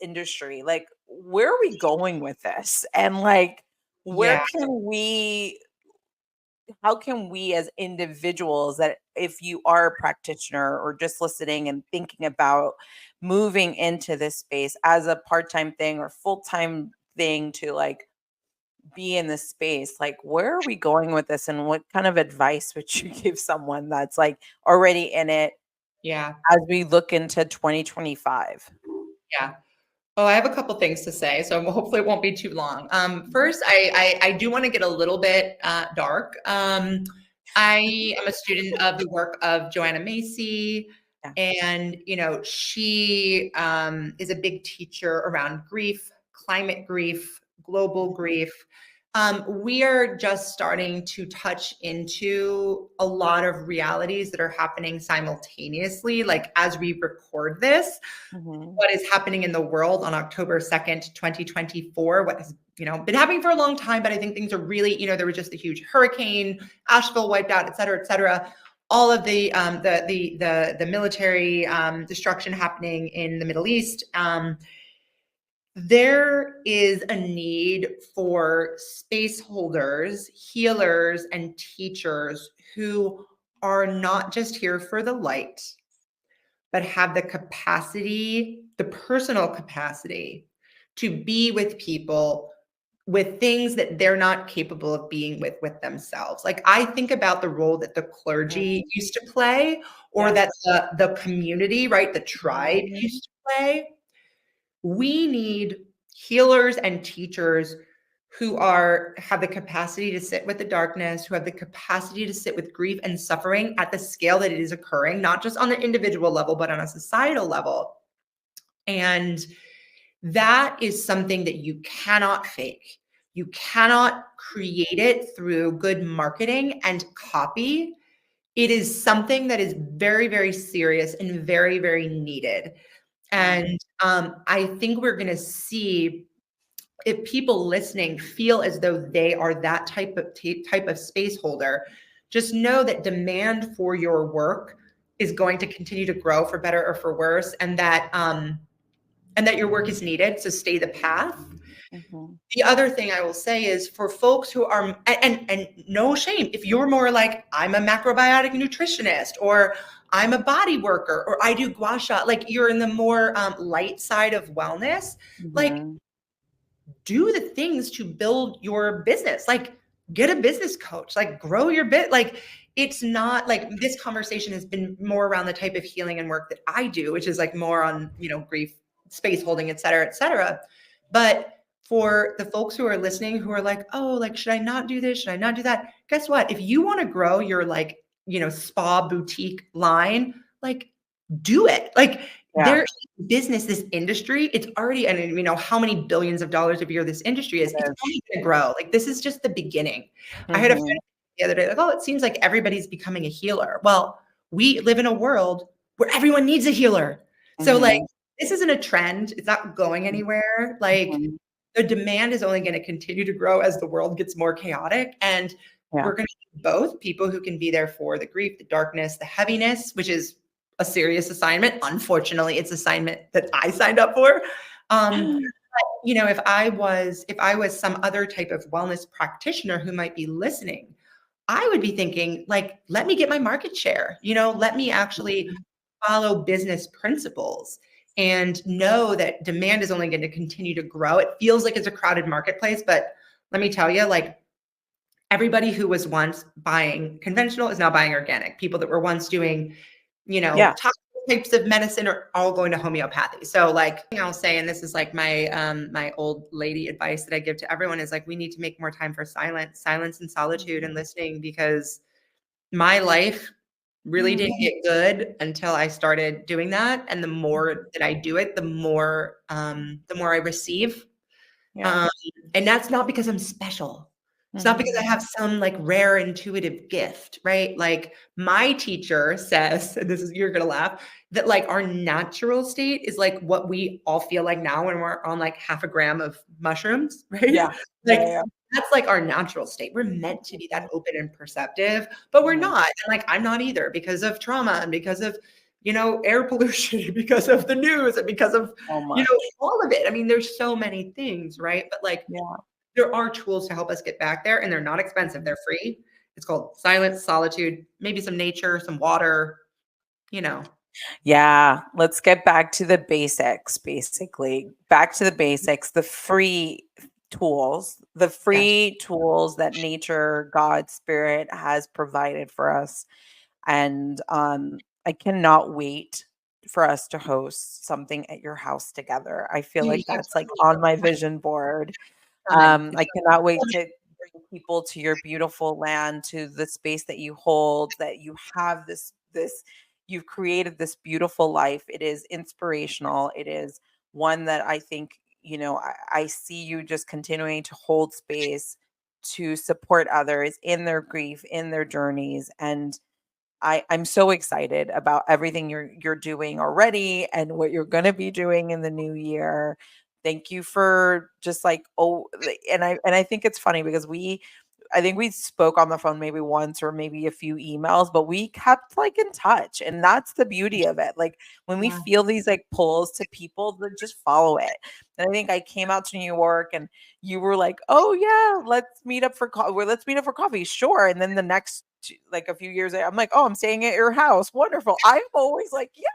industry, like where are we going with this? And like where Yeah. can we, how can we as individuals, that if you are a practitioner or just listening and thinking about moving into this space as a part-time thing or full-time thing, to like be in this space, like where are we going with this, and what kind of advice would you give someone that's like already in it Yeah. as we look into 2025? Yeah. Oh, I have a couple things to say, so hopefully it won't be too long. First, I do want to get a little bit dark. I am a student of the work of Joanna Macy, Yeah. and she is a big teacher around grief, climate grief, global grief. We are just starting to touch into a lot of realities that are happening simultaneously, like as we record this. Mhm. What is happening in the world on October 2nd, 2024, what has been happening for a long time, but I think things are really, there was just a huge hurricane, Asheville wiped out, et cetera, et cetera. All of the military destruction happening in the Middle East. There is a need for space holders, healers, and teachers who are not just here for the light, but have the capacity, the personal capacity to be with people with things that they're not capable of being with themselves. Like I think about the role that the clergy used to play, or Yeah. that the community, right, the tribe Mhm. used to play. We need healers and teachers who have the capacity to sit with the darkness, who have the capacity to sit with grief and suffering at the scale that it is occurring, not just on the individual level, but on a societal level. And that is something that you cannot fake. You cannot create it through good marketing and copy. It is something that is very, very serious and very, very needed. And I think we're going to see, if people listening feel as though they are that type of space holder, just know that demand for your work is going to continue to grow, for better or for worse, and that your work is needed. So stay the path. The other thing I will say is for folks who are, and no shame, if you're more like, I'm a macrobiotic nutritionist, or I'm a body worker, or I do gua sha, like you're in the more light side of wellness, like do the things to build your business, like get a business coach, like grow your bit. Like it's not like this conversation has been more around the type of healing and work that I do, which is like more on, grief, space holding, et cetera, et cetera. But for the folks who are listening, who are like, oh, like, should I not do this? Should I not do that? Guess what? If you want to grow your like, spa boutique line, like do it. Like their business, this industry, it's already, and how many billions of dollars a year this industry is, it's only going to grow. Like this is just the beginning. I had a friend the other day, like, oh, it seems like everybody's becoming a healer. Well, we live in a world where everyone needs a healer. So like, this isn't a trend. It's not going anywhere. Like the demand is only going to continue to grow as the world gets more chaotic. And we're going to need both people who can be there for the grief, the darkness, the heaviness, which is a serious assignment. Unfortunately, it's assignment that I signed up for. If I was some other type of wellness practitioner who might be listening, I would be thinking like, let me get my market share, let me actually follow business principles and know that demand is only going to continue to grow. It feels like it's a crowded marketplace, but let me tell you, like everybody who was once buying conventional is now buying organic. People that were once doing, toxic types of medicine are all going to homeopathy. So like I'll say, and this is like my my old lady advice that I give to everyone is like, we need to make more time for silence and solitude and listening, because my life really didn't get good until I started doing that. And the more that I do it, the more I receive. And that's not because I'm special. It's not because I have some like rare intuitive gift, right? Like my teacher says, and you're going to laugh, that like our natural state is like what we all feel like now when we're on like half a gram of mushrooms, right? Yeah. That's like our natural state. We're meant to be that open and perceptive, but we're not. And like, I'm not either, because of trauma and because of, air pollution, because of the news and because of, all of it. I mean, there's so many things, right? But like, there are tools to help us get back there, and they're not expensive. They're free. It's called silence, solitude, maybe some nature, some water, Yeah. Let's get back to the basics, basically. Back to the basics, the free tools that nature, God, spirit has provided for us. And I cannot wait for us to host something at your house together. I feel like that's like on my vision board. I cannot wait to bring people to your beautiful land, to the space that you hold, that you have this you've created this beautiful life. It is inspirational. It is one that I think, I see you just continuing to hold space to support others in their grief, in their journeys. And I'm so excited about everything you're doing already and what you're going to be doing in the new year. Thank you for just like, and I think it's funny because I think we spoke on the phone maybe once or maybe a few emails, but we kept like in touch. And that's the beauty of it. Like when we feel these like pulls to people, that just follow it. And I think I came out to New York and you were like, oh yeah, let's meet up for coffee. Sure. And then the next, like a few years later, I'm like, oh, I'm staying at your house. Wonderful. I'm always like, yeah.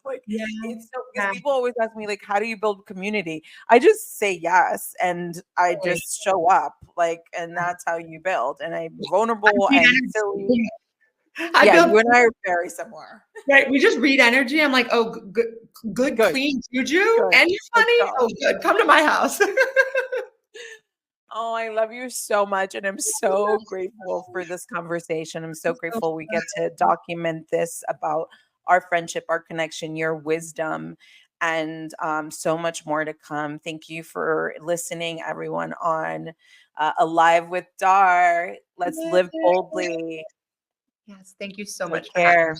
Like it's so, because people always ask me like, how do you build community? I just say yes, and I just show up, like, and that's how you build. And I'm vulnerable and silly. You and I are very similar. Right, we just read energy. I'm like, oh, good. Clean juju, and you're funny. Oh, good. Come to my house. Oh, I love you so much. And I'm so grateful for this conversation. I'm so grateful we get to document this about our friendship, our connection, your wisdom, and so much more to come. Thank you for listening, everyone, on Alive with Dar. Let's live boldly. Yes, thank you so much. Take care.